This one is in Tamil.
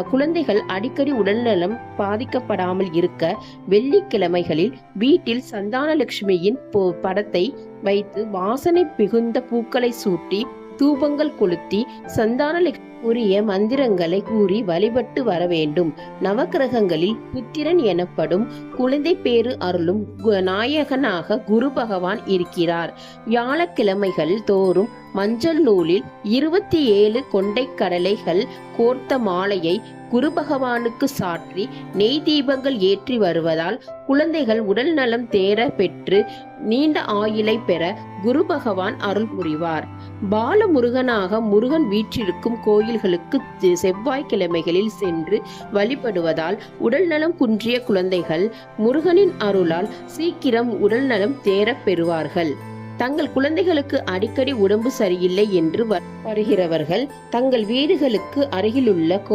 குழந்தைகள் அடிக்கடி உடல்நலம் பாதிக்கப்படாமல் இருக்க வெள்ளிக்கிழமைகளில் வீட்டில் சந்தானலட்சுமியின் படத்தை வைத்து வாசனை மிகுந்த பூக்களை சூட்டி தூபங்கள் கொளுத்தி சந்தானலட்சுமி உரிய மந்திரங்களை கூறி வழிபட்டு வர வேண்டும். நவக்கிரகங்களில் புத்திரன் எனப்படும் குழந்தை பேறு அருளும் நாயகனாக குரு பகவான் இருக்கிறார். வியாழக்கிழமைகள் தோறும் மஞ்சள் நூலில் 27 கொண்டை கடலைகள் கோர்த்த மாலையை குரு பகவானுக்கு சாற்றி நெய் தீபங்கள் ஏற்றி வருவதால் குழந்தைகள் உடல் நலம் தேர பெற்று நீண்ட ஆயுளை பெற குரு பகவான் அருள் புரிவார். பாலமுருகனாக முருகன் வீற்றிருக்கும் கோயில்களுக்கு செவ்வாய்க்கிழமைகளில் சென்று வழிபடுவதால் உடல் நலம் குன்றிய குழந்தைகள் முருகனின் அருளால் சீக்கிரம் உடல் நலம் தேர பெறுவார்கள். தங்கள் குழந்தைகளுக்கு அடிக்கடி உடம்பு சரியில்லை என்று வருகிறவர்கள் தங்கள் வீடுகளுக்கு அருகிலுள்ள